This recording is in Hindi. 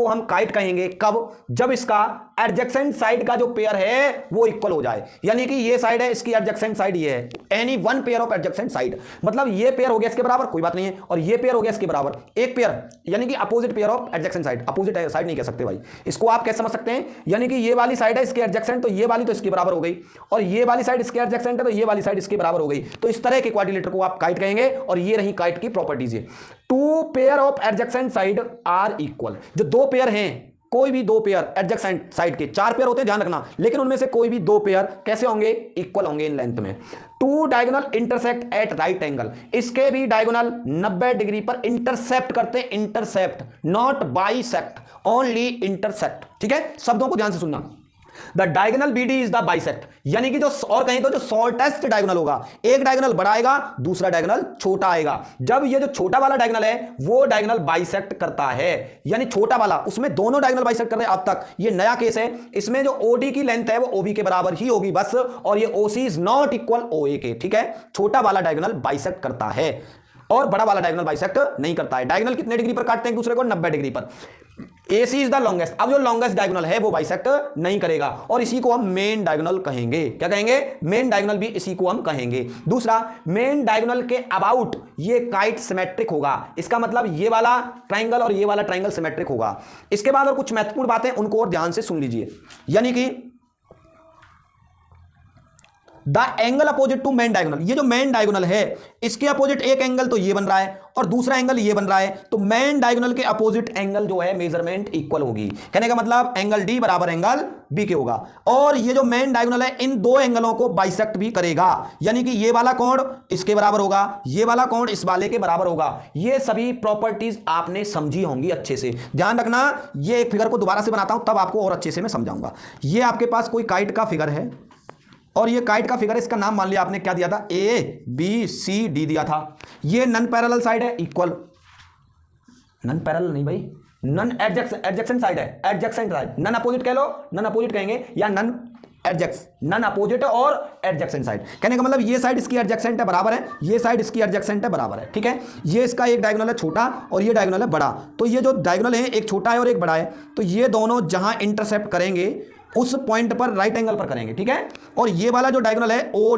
को हम काइट कहेंगे कब, जब इसका एडजेसेंट साइड का जो पेयर है वो इक्वल हो जाए। यानी कि ये साइड है, इसकी एडजेसेंट साइड ये है, any one pair of adjacent side, मतलब ये पेयर हो गया इसके बराबर, कोई बात नहीं है, और ये पेयर हो गया इसके बराबर, एक पेयर यानी कि opposite pair of adjacent side. Opposite side नहीं कह सकते भाई, इसको आप कैसे समझ सकते हैं, यानी कि ये वाली साइड है इसके एडजेसेंट, तो ये वाली तो इसके बराबर हो गई, और ये वाली साइड इसके एडजेसेंट है तो ये वाली साइड इसके बराबर हो गई। तो इस तरह के क्वाड्रिलेटरल को आप काइट कहेंगे, और ये रही काइट की प्रॉपर्टीज है। Two pair of adjacent side are equal, जो दो पेयर हैं, कोई भी दो पेयर एडजेसेंट साइड के, चार पेयर होते हैं ध्यान रखना, लेकिन उनमें से कोई भी दो पेयर कैसे होंगे, इक्वल होंगे इन लेंथ में। Two diagonal intersect at right angle, इसके भी डायगोनल 90 डिग्री पर इंटरसेप्ट करते हैं, intercept not bisect, only intersect. ठीक है, शब्दों को ध्यान से सुनना। The diagonal BD is the bisect, यानी कि जो और कहीं तो जो शॉर्टेस्ट डायगोनल होगा, एक डायगोनल बड़ा आएगा दूसरा डायगोनल छोटा आएगा। जब ये जो छोटा वाला डायगोनल है वो डायगोनल बाइसेक्ट करता है, यानी छोटा वाला, उसमें दोनों डायगोनल बाइसेक्ट कर रहे हैं अब तक, ये नया केस है, इसमें जो ओडी की लेंथ है वो ओबी के बराबर ही होगी बस, और ये ओसी इज नॉट इक्वल ओए के। ठीक है, छोटा वाला डायगोनल बाइसेक्ट करता है और बड़ा वाला डायगोनल बाइसेक्ट नहीं करता है। डायगोनल कितने डिग्री पर काटते हैं एक दूसरे को, 90 डिग्री पर। AC इज द लॉन्गेस्ट, अब जो लॉन्गेस्ट डायगोनल है वो बाइसेक्ट नहीं करेगा, और इसी को हम मेन डायगोनल कहेंगे। क्या कहेंगे, मेन डायगोनल भी इसी को हम कहेंगे। दूसरा, मेन डायगोनल के अबाउट ये काइट सिमेट्रिक होगा, इसका मतलब ये वाला ट्राइंगल और ये वाला ट्राइंगल सिमेट्रिक होगा। इसके बाद और कुछ महत्वपूर्ण बातें उनको और ध्यान से सुन लीजिए, यानी कि the angle opposite to main diagonal, ये जो मेन डायगोनल है इसके अपोजिट एक एंगल तो ये बन रहा है और दूसरा एंगल ये बन रहा है, तो मेन डायगोनल के अपोजिट एंगल जो है मेजरमेंट इक्वल होगी। कहने का मतलब एंगल डी बराबर एंगल बी के होगा, और ये जो मेन डायगोनल है इन दो एंगलों को बाइसेक्ट भी करेगा, यानी कि ये वाला कोण इसके बराबर होगा, ये वाला कोण इस वाले के बराबर होगा। ये सभी प्रॉपर्टीज आपने समझी होंगी अच्छे से, ध्यान रखना। ये फिगर को दोबारा से बनाता हूं तब आपको और अच्छे से मैं समझाऊंगा। ये आपके पास कोई काइट का फिगर है, और ये काइट का फिगर, इसका नाम मान लिया आपने क्या दिया था, ए बी सी डी दिया था। ये नन पैरेलल साइड है, इक्वल, नन पैरेलल नहीं भाई, नन एडजेसेंट साइड है, एडजेसेंट साइड, नन अपोजिट कह लो, नन अपोजिट कहेंगे, या नन एडजेक्स, नन अपोजिट और एडजेसेंट साइड। कहने का मतलब ये साइड इसकी एडजेसेंट है बराबर है, ये साइड इसकी एडजेसेंट है बराबर है। ठीक है, ये इसका एक डायगोनल है छोटा और ये डायगोनल है बड़ा, तो ये जो डायगोनल है एक छोटा है और एक बड़ा है, तो ये दोनों जहां इंटरसेप्ट करेंगे उस पॉइंट पर राइट एंगल पर करेंगे। ठीक है, और ये वाला जो डायगोनल है ओ